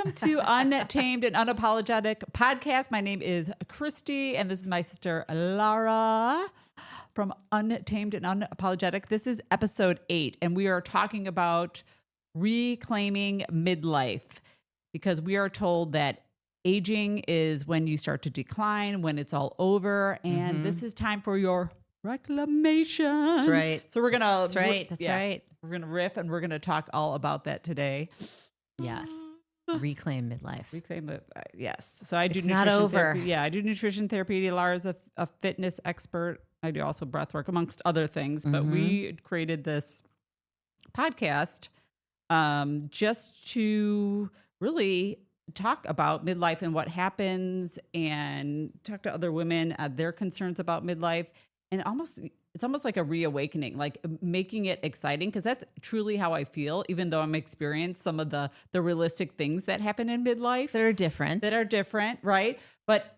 Welcome to Untamed and Unapologetic podcast. My name is Christy, and this is my sister Lara from Untamed and Unapologetic. This is episode 8, and we are talking about reclaiming midlife because we are told that aging is when you start to decline, when it's all over, and this is time for your reclamation. That's right. So we're gonna. That's right. That's right. We're gonna riff, and we're gonna talk all about that today. Yes. Reclaim midlife. Reclaim it. Yes. So I do It's nutrition not over. therapy. Yeah, I do nutrition therapy. Lara's a fitness expert. I do also breath work, amongst other things. But we created this podcast just to really talk about midlife and what happens, and talk to other women, their concerns about midlife, and it's almost like a reawakening, like making it exciting, because that's truly how I feel, even though I'm experiencing some of the realistic things that happen in midlife. That are different, right? But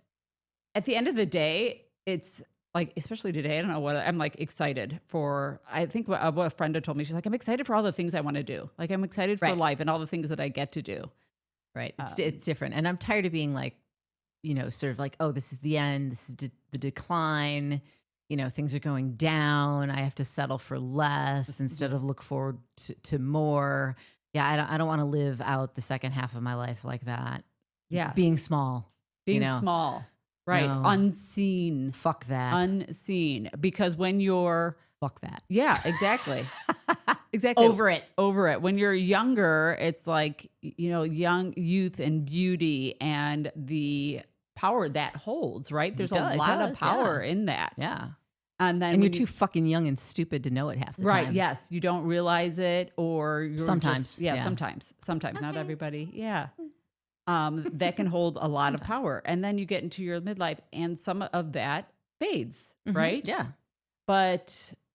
at the end of the day, it's like, especially today, I don't know what, I'm like excited for, I think what a friend had told me, she's like, I'm excited for all the things I want to do. Like I'm excited for life and all the things that I get to do. Right. It's different. And I'm tired of being like, sort of like, oh, this is the end. This is the decline. Things are going down. I have to settle for less instead of look forward to more. Yeah, I don't want to live out the second half of my life like that. Yeah, being small. Small. Right. No. Unseen. Fuck that. Unseen. Because when you're... Fuck that. Yeah, exactly. Exactly. Over it. When you're younger, it's like, young youth and beauty and the power that holds, right? There's a lot of power in that. Yeah. And then you're too fucking young and stupid to know it half the time. Right. Yes. You don't realize it, or you're sometimes. Sometimes. Okay. Not everybody. Yeah. That can hold a lot of power. And then you get into your midlife and some of that fades, right? Yeah.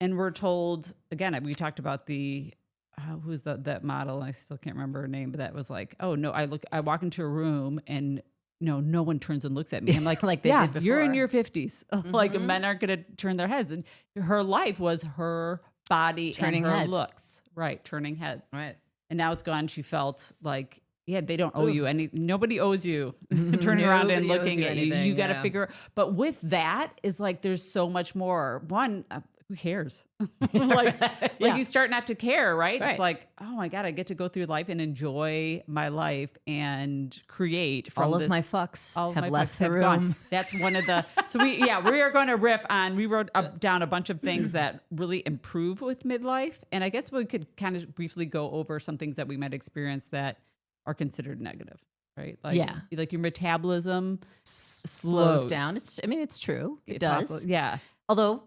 And we're told, again, we talked about who's that model? I still can't remember her name, but that was like, oh no, I walk into a room and no one turns and looks at me. I'm like, like they did before. You're in your 50s. Like men aren't going to turn their heads. And her life was her body turning and her heads. Looks. Right. Turning heads. Right. And now it's gone. She felt like, they don't owe you any. Nobody owes you turning around and looking at you. You got to figure. But with that is like, there's so much more. One, who cares? like you start not to care, right? It's like, oh my God, I get to go through life and enjoy my life and create from all of my fucks have left the room. Gone. That's one of the, so we are going to riff on, we wrote down a bunch of things that really improve with midlife. And I guess we could kind of briefly go over some things that we might experience that are considered negative, right? Like your metabolism slows down. It's true. It does. Yeah. Although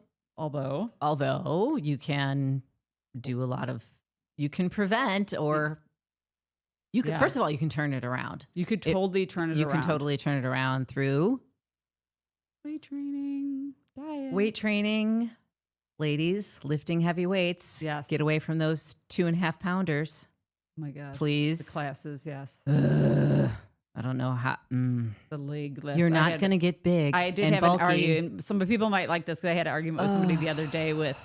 you can do a lot of, you can prevent, or you could, first of all, you can turn it around. You could totally turn it around. You can totally turn it around through weight training, diet. Weight training, ladies, lifting heavy weights. Yes. Get away from those 2.5 pounders. Oh my God. Please. The classes, yes. I don't know how. The leg lift. You're not going to get big. I did and have bulky. an argument. Some people might like this because I had an argument with somebody the other day with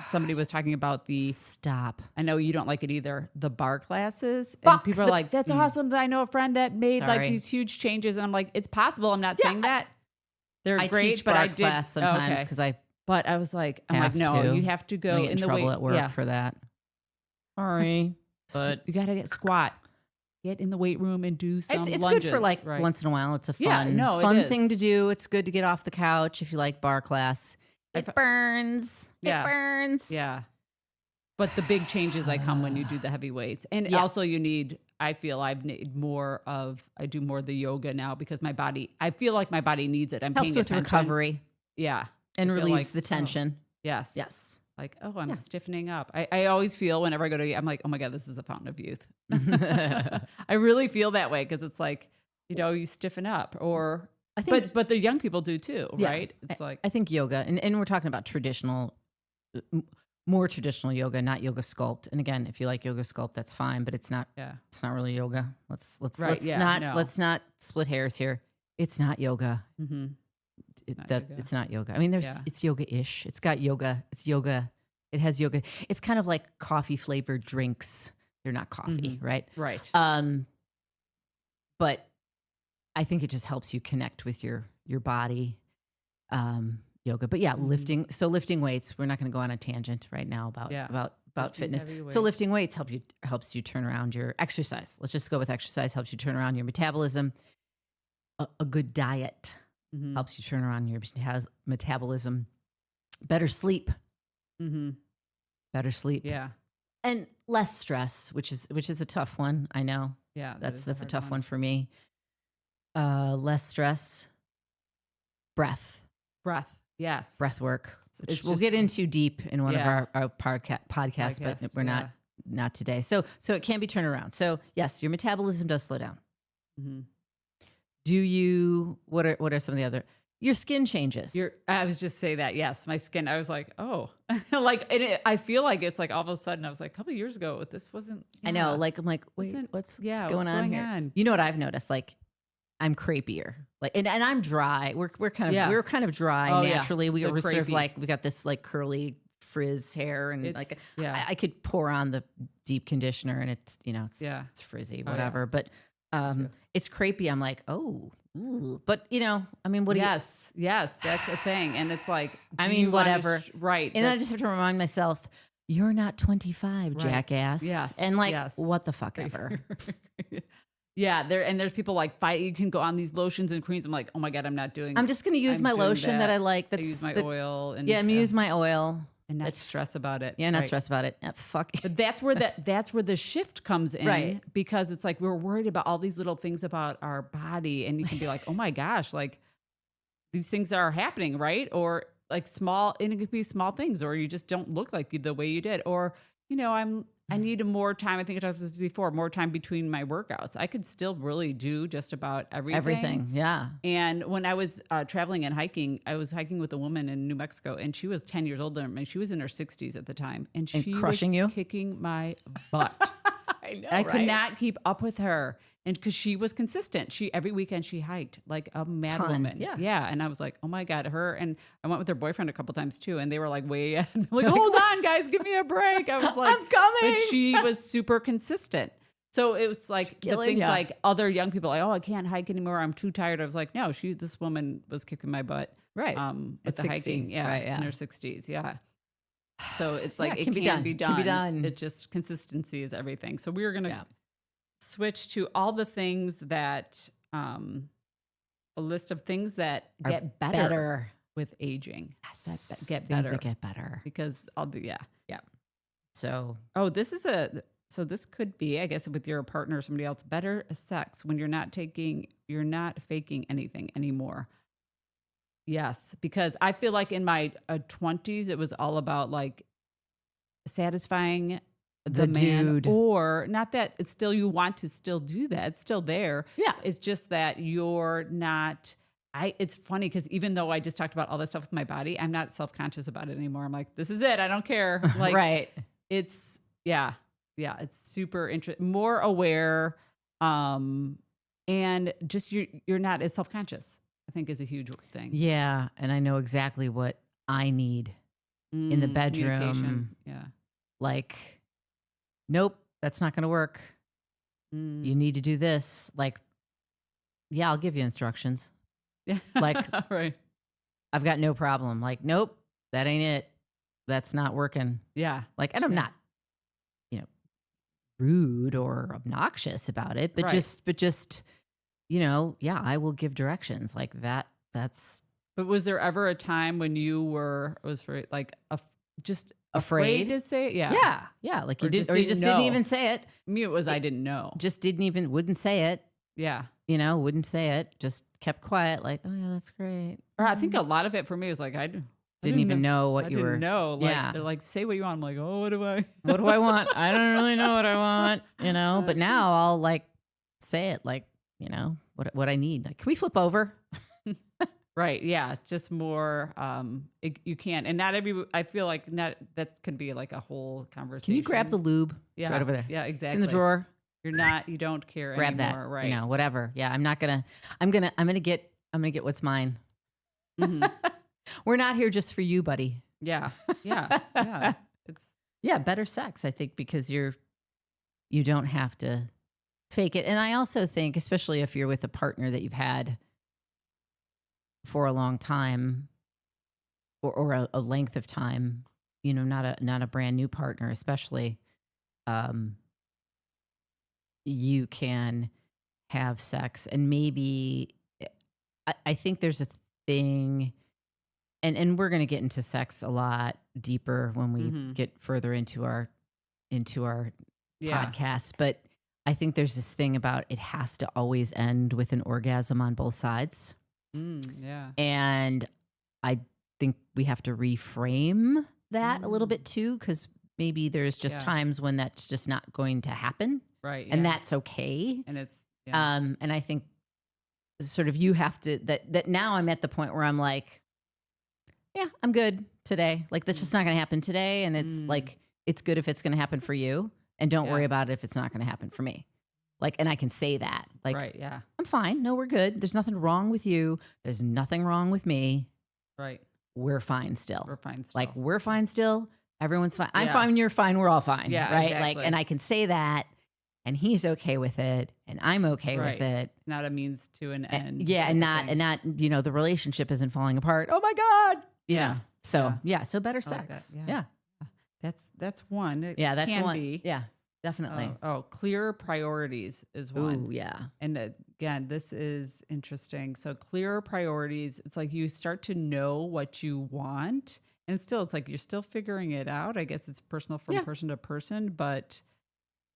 somebody was talking about the. Stop. I know you don't like it either. The bar classes. And people are like, that's awesome. I know a friend that made like these huge changes. And I'm like, it's possible. I'm not saying that. They're great, teach but bar I did. Class sometimes because But I was like, no, you have to go in the trouble weight at work for that. Sorry. But you got to squat. Get in the weight room and do some it's lunges. Good for once in a while. It's a fun thing to do. It's good to get off the couch if you like bar class. It burns. Yeah. It burns. Yeah. But the big changes come when you do the heavy weights. And also you need, I feel I do more of the yoga now because I feel like my body needs it. I'm helps paying with attention. Recovery. Yeah. And relieves the tension. Yes. Yes. Like, I'm stiffening up. I always feel whenever I go to, I'm like, oh my God, this is a fountain of youth. I really feel that way because it's like, you stiffen up or, I think, but the young people do too, right? It's I think yoga, and we're talking about more traditional yoga, not yoga sculpt. And again, if you like yoga sculpt, that's fine, but it's not really yoga. Let's not split hairs here. It's not yoga. Mm-hmm. It's not yoga. I mean, it's yoga-ish. It's got yoga. It's yoga. It has yoga. It's kind of like coffee flavored drinks. They're not coffee, right? Right. but I think it just helps you connect with your body. Yoga, but yeah, lifting. So lifting weights. We're not going to go on a tangent right now about fitness. So lifting weights helps you turn around your exercise. Let's just go with exercise. Helps you turn around your metabolism. A good diet helps you turn around your metabolism. Better sleep. Better sleep. Yeah. And less stress, which is a tough one. I know. Yeah. That's a tough one for me. Less stress. Breath. Yes. Breath work, which we'll get into deep in one of our podcasts, but we're not today. So it can be turned around. So yes, your metabolism does slow down. Do you, what are some of the other, your skin changes? I was just say that. Yes. My skin, I was like, oh, like, I feel like it's like all of a sudden I was like a couple of years ago, this wasn't, I know. Like, I'm like, wait, what's going on here? You know what I've noticed? Like, I'm crepier, like, and I'm dry. We're kind of dry naturally. We were sort of like, we got this like curly frizz hair, and I could pour on the deep conditioner, and it's it's frizzy, whatever. But it's crepey. I'm like, oh, ooh. But I mean, what? Yes, that's a thing, and it's like, I mean, whatever, right? And I just have to remind myself, you're not 25, jackass. Yes, and like, what the fuck ever. Yeah, there's people like fight. You can go on these lotions and creams. I'm like, oh my God, I'm not doing. I'm just going to use my lotion that I like. I use my oil. And, I'm going to use my oil. And not stress about it. Yeah, not stress about it. Fuck. But that's where the shift comes in. Right. Because it's like, we're worried about all these little things about our body. And you can be like, oh my gosh, like these things are happening, right? Or like and it could be small things, or you just don't look like the way you did. Or, I need more time. I think I talked about this before, more time between my workouts. I could still really do just about everything. Yeah. And when I was traveling and hiking, I was hiking with a woman in New Mexico, and she was 10 years older than me. She was in her 60s at the time. And she was kicking my butt. I know, I could not keep up with her. And because she was consistent, every weekend she hiked like a mad woman. Yeah. And I was like, oh my God, her. And I went with her boyfriend a couple times too. And they were like, way ahead. Like, hold on, guys, give me a break. I was like, I'm coming. But she was super consistent. So it's like the things like other young people, like, oh, I can't hike anymore. I'm too tired. I was like, no, this woman was kicking my butt. Right. With the 60. hiking. Yeah. Right, in her 60s. Yeah. So it's like, it can be done. Can be done. It just, consistency is everything. So we were going to switch to all the things that, a list of things that get better with aging. Yes. That get better. Things that get better. Because Yeah. So. Oh, so this could be, I guess, with your partner or somebody else, better sex when you're not faking anything anymore. Yes. Because I feel like in my 20s, it was all about like satisfying the man, dude. Or not that it's still, you want to still do that. It's still there. Yeah. It's just that you're not, it's funny because even though I just talked about all this stuff with my body, I'm not self-conscious about it anymore. I'm like, this is it. I don't care. Like, right. It's, it's super interesting, more aware. And just, you're not as self-conscious, I think, is a huge thing. Yeah. And I know exactly what I need in the bedroom. Yeah. Like, nope, that's not going to work. You need to do this. Like, yeah, I'll give you instructions. Yeah. Like, right. I've got no problem. Like, nope, that ain't it. That's not working. Yeah. Like, and I'm not, rude or obnoxious about it, but just, I will give directions like that. But was there ever a time when you was like just afraid to say it? Yeah. Yeah. Like you didn't even say it. Me, it was, I didn't know. Just wouldn't say it. Yeah. Wouldn't say it. Just kept quiet. Like, oh yeah, that's great. Or I think a lot of it for me was like, I didn't even know what you were. I didn't know. Like, they're like, say what you want. I'm like, oh, what do I want? I don't really know what I want, but now I'll like say it like, what I need. Like, can we flip over? Right. Yeah. Just more, you can't. And I feel like that could be like a whole conversation. Can you grab the lube? Yeah. It's right over there. Yeah, exactly. It's in the drawer. You don't care grab anymore. That, right. Whatever. Yeah. I'm going to get what's mine. Mm-hmm. We're not here just for you, buddy. Yeah. Yeah. Yeah. It's better sex, I think, because you don't have to fake it. And I also think, especially if you're with a partner that you've had for a long time or a length of time, you know, not a brand new partner, especially, you can have sex and maybe I think there's a thing, and we're going to get into sex a lot deeper when we get further into our podcast, but I think there's this thing about it has to always end with an orgasm on both sides. Yeah. And I think we have to reframe that a little bit too, because maybe there's just times when that's just not going to happen. Right. And that's okay. And it's, and I think sort of you have to, that now I'm at the point where I'm like, yeah, I'm good today. Like that's just not going to happen today. And it's like, it's good if it's going to happen for you. And don't worry about it if it's not going to happen for me. Like, and I can say that. Like, right, yeah. I'm fine. No, we're good. There's nothing wrong with you. There's nothing wrong with me. Right. We're fine still. We're fine still. Like, we're fine still. Everyone's fine. I'm fine. You're fine. We're all fine. Yeah, right. exactly. Like, and I can say that, and he's okay with it, and I'm okay with it. Not a means to an end. And not, you know, the relationship isn't falling apart. Oh my God. Yeah. So so better sex. Like yeah. That's one. It that's can one. Be. Yeah, definitely. Clear priorities is one. Ooh, yeah. And again, this is interesting. So clear priorities, it's like you start to know what you want. And still, it's like you're still figuring it out. I guess it's personal from person to person. But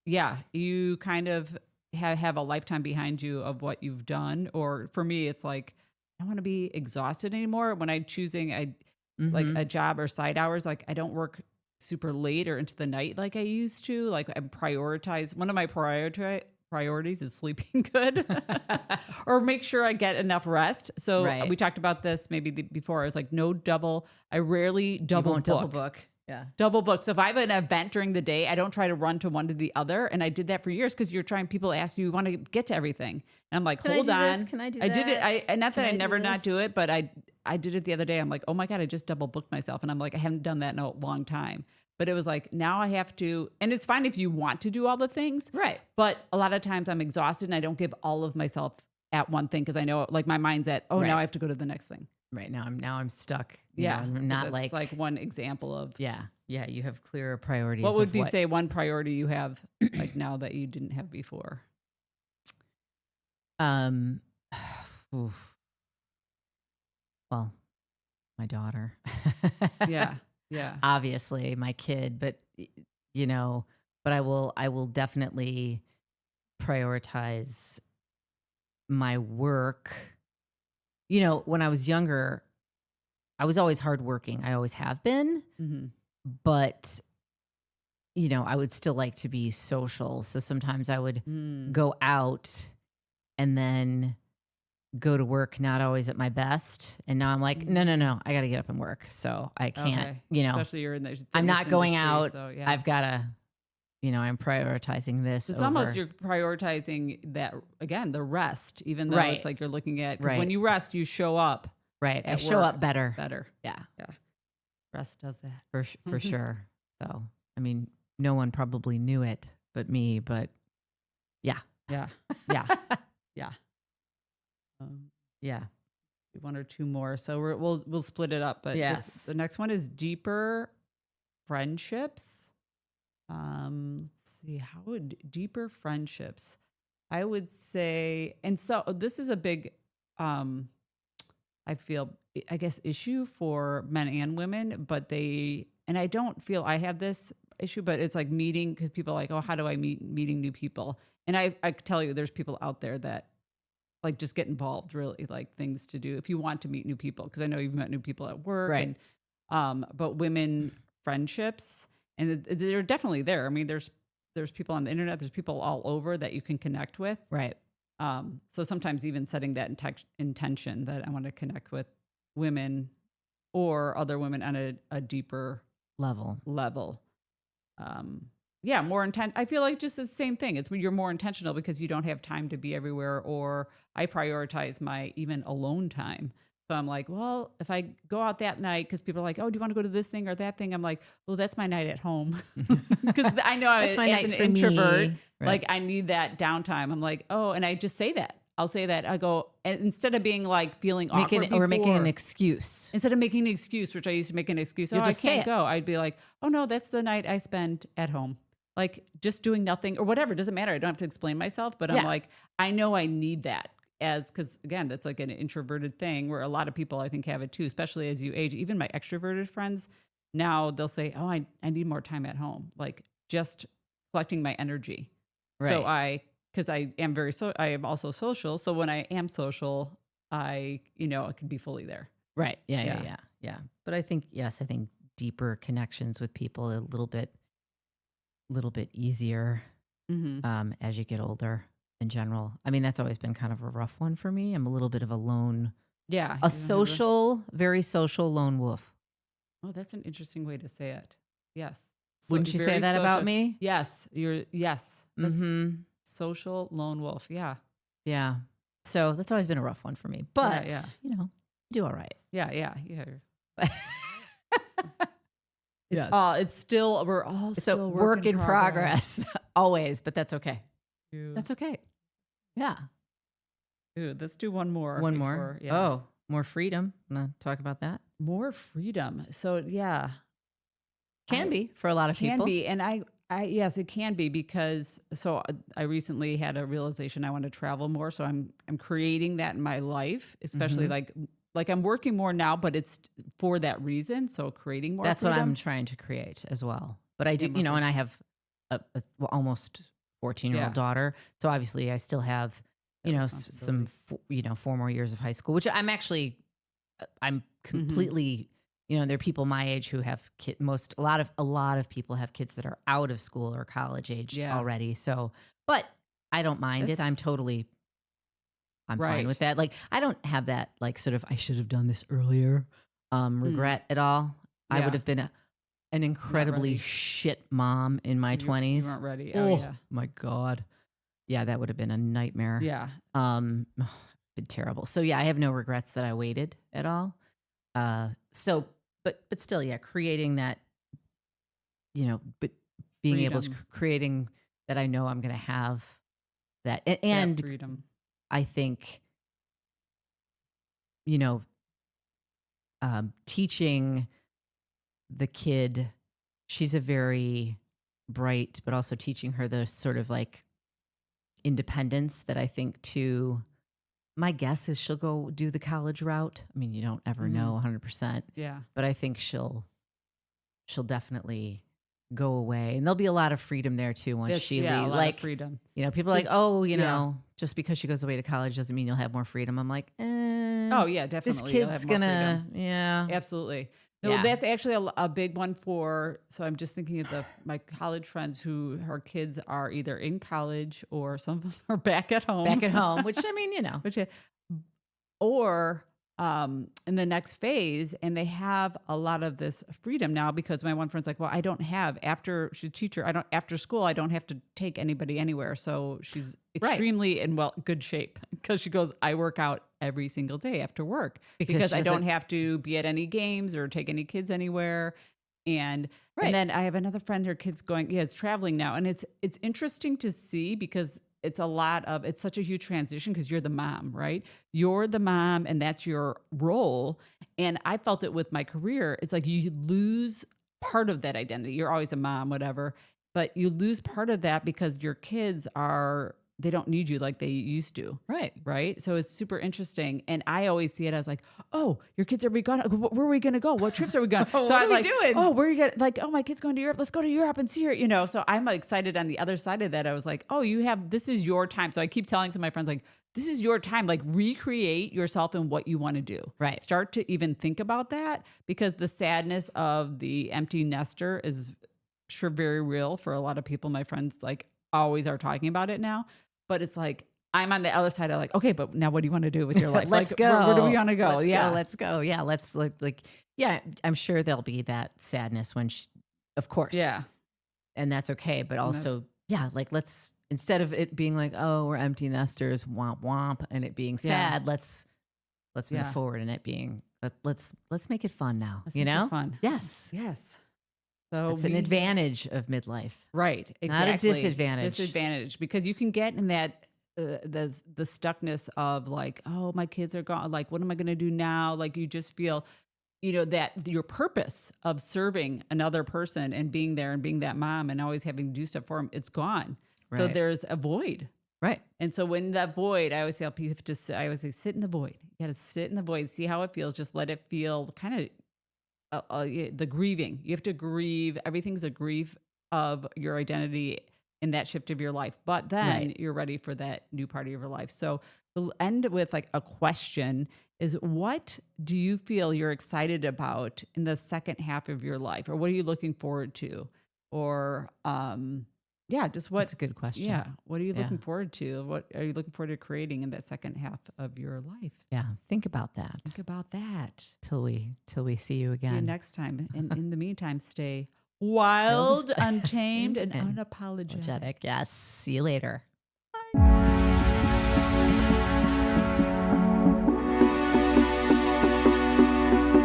yeah, you kind of have a lifetime behind you of what you've done. Or for me, it's like, I don't want to be exhausted anymore. When I'm choosing like a job or side hours, like I don't work super late or into the night like I used to. Like I prioritize, one of my priorities is sleeping good or make sure I get enough rest. So we talked about this maybe before. I was like, I rarely double book. Yeah. Double book. So if I have an event during the day, I don't try to run to one to the other. And I did that for years because people ask you want to get to everything. And I'm like, hold on. Can I do that? I did it. Not that I never not do it, but I did it the other day. I'm like, oh my God, I just double booked myself. And I'm like, I haven't done that in a long time. But it was like, now I have to, and it's fine if you want to do all the things. Right. But a lot of times I'm exhausted and I don't give all of myself at one thing because I know like my mind's at, now I have to go to the next thing. Right. Now I'm stuck. I'm so not that's like one example of. Yeah. You have clearer priorities. What would you say one priority you have like now that you didn't have before? Well, my daughter. Yeah. Obviously my kid, but you know, but I will definitely prioritize my work. You know, when I was younger, I was always hardworking. I always have been, but you know, I would still like to be social. So sometimes I would go out and then go to work, not always at my best. And now I'm like, no, I got to get up and work. So I can't, you know, especially you're in the I'm not going industry, out. So, I've got to, you know, I'm prioritizing this. It's almost you're prioritizing that again, the rest, even though it's like you're looking at, because when you rest, you show up. Right. I show up better. Yeah. Rest does that. For sure. So, I mean, no one probably knew it but me, but yeah. Yeah. One or two more. So we'll split it up, but the next one is deeper friendships. Let's see, how would deeper friendships? I would say, and so this is a big, I guess, issue for men and women, but and I don't feel I have this issue, but it's like meeting, because people are like, oh, how do I meeting new people? And I can tell you there's people out there that like just get involved, really, like things to do if you want to meet new people. Because I know you've met new people at work, right? And, but women friendships, and they're definitely there. I mean, there's people on the internet, there's people all over that you can connect with, right? So sometimes even setting that intention that I want to connect with women or other women on a deeper level. More intent. I feel like just the same thing. It's when you're more intentional because you don't have time to be everywhere, or I prioritize my even alone time. So I'm like, well, if I go out that night, because people are like, oh, do you want to go to this thing or that thing? I'm like, well, that's my night at home. Because I know That's my as night an for introvert, me. Right. like I need that downtime. I'm like, oh, and I just say that. I'll say that. I go, and instead of being like feeling awkward Or making an before- excuse. instead of making an excuse, which I used to make an excuse, You'll oh, I just say can't it. go. I'd be like, oh no, that's the night I spend at home. Like just doing nothing or whatever. It doesn't matter. I don't have to explain myself, but I'm Yeah. like, I know I need that because again, that's like an introverted thing where a lot of people I think have it too, especially as you age. Even my extroverted friends, now they'll say, oh, I need more time at home. Like just collecting my energy. Right. So because I am I am also social. So when I am social, I can be fully there. Right. Yeah. But I think, yes, deeper connections with people a little bit easier Mm-hmm. as you get older in general. I mean, that's always been kind of a rough one for me. I'm a little bit of a lone, Yeah. very social lone wolf. Oh, that's an interesting way to say it. Yes. Wouldn't you say very that about me? Yes. Yes. That's Mm-hmm. social lone wolf. Yeah. Yeah. So that's always been a rough one for me. But, Yeah. you do all right. Yeah. Yes. It's still, we're all It's still a work in progress always, but that's okay. Ew. That's okay. Yeah. Ooh, let's do one more. One more. Yeah. Oh, more freedom. Want to talk about that? More freedom. So yeah. Can be for a lot of people. Can be. And yes, it can be because I recently had a realization I want to travel more. So I'm creating that in my life, especially like I'm working more now, but it's for that reason. So creating more. That's freedom. what I'm trying to create as well. But I do, and I have a almost 14-year-old daughter. So obviously I still have, some 4 more years of high school, which I'm completely, there are people my age who have a lot of people have kids that are out of school or college age already. So, but I don't mind it. I'm fine with that. Like, I don't have that, like, sort of, I should have done this earlier, regret at all. Yeah. I would have been an incredibly shit mom in my 20s. You weren't ready. Oh my God. Yeah, that would have been a nightmare. Yeah. Been terrible. So yeah, I have no regrets that I waited at all. But still, yeah, creating that, but being freedom. able to creating that I know I'm going to have that and that freedom. I think, teaching the kid, she's a very bright, but also teaching her the sort of like independence that I think my guess is she'll go do the college route. I mean, you don't ever know 100%. Yeah. But I think she'll definitely go away, and there'll be a lot of freedom there too once she leaves. Like freedom. People are like, oh, just because she goes away to college doesn't mean you'll have more freedom. I'm like, oh yeah, definitely. This kid's gonna, absolutely. No, that's actually a big one so I'm just thinking of my college friends who her kids are either in college or some of them are back at home. Which I mean, or in the next phase, and they have a lot of this freedom now because my one friend's like, well, I don't have she's a teacher. After school, I don't have to take anybody anywhere. So she's extremely in good shape because she goes, I work out every single day after work because I don't have to be at any games or take any kids anywhere. And then I have another friend, her kid's is traveling now. And it's interesting to see because it's such a huge transition because you're the mom, right? You're the mom and that's your role. And I felt it with my career. It's like you lose part of that identity. You're always a mom, whatever, but you lose part of that because your kids they don't need you like they used to. Right. So it's super interesting. And I always see it as like, oh, your kids are gone. Where are we going to go? What trips are we going? So what are we doing? Oh, where are you going? Oh, my kid's going to Europe. Let's go to Europe and see her, So I'm excited on the other side of that. I was like, oh, this is your time. So I keep telling some of my friends, like, this is your time. Like recreate yourself in what you want to do. Right. Start to even think about that because the sadness of the empty nester is sure very real for a lot of people. My friends like always are talking about it now. But it's like, I'm on the other side of like, okay, but now what do you want to do with your life? Let's like, go. Where do we want to go? Let's go. Yeah. Let's I'm sure there'll be that sadness when of course. Yeah. And that's okay. But also, let's, instead of it being like, oh, we're empty nesters, womp womp, and it being sad, let's let's move forward, and it being let's make it fun now. Let's make it fun. Yes. Yes. So it's an advantage of midlife. Right. Exactly. Not a disadvantage. Disadvantage, because you can get in that the stuckness of like, oh, my kids are gone. Like, what am I going to do now? Like, you just feel, that your purpose of serving another person and being there and being that mom and always having to do stuff for them, it's gone. Right. So there's a void. Right. And so when that void, I always tell people I always say, sit in the void. You got to sit in the void, see how it feels. Just let it feel kind of the grieving. You have to grieve. Everything's a grief of your identity in that shift of your life. But then you're ready for that new part of your life. So we'll end with like a question is, what do you feel you're excited about in the second half of your life? Or what are you looking forward to? Or, just what? That's a good question. Yeah. What are you looking forward to? What are you looking forward to creating in that second half of your life? Yeah. Think about that. Think about that. Till we see you again. See you next time. And in the meantime, stay wild, untamed, and unapologetic. Yes. See you later.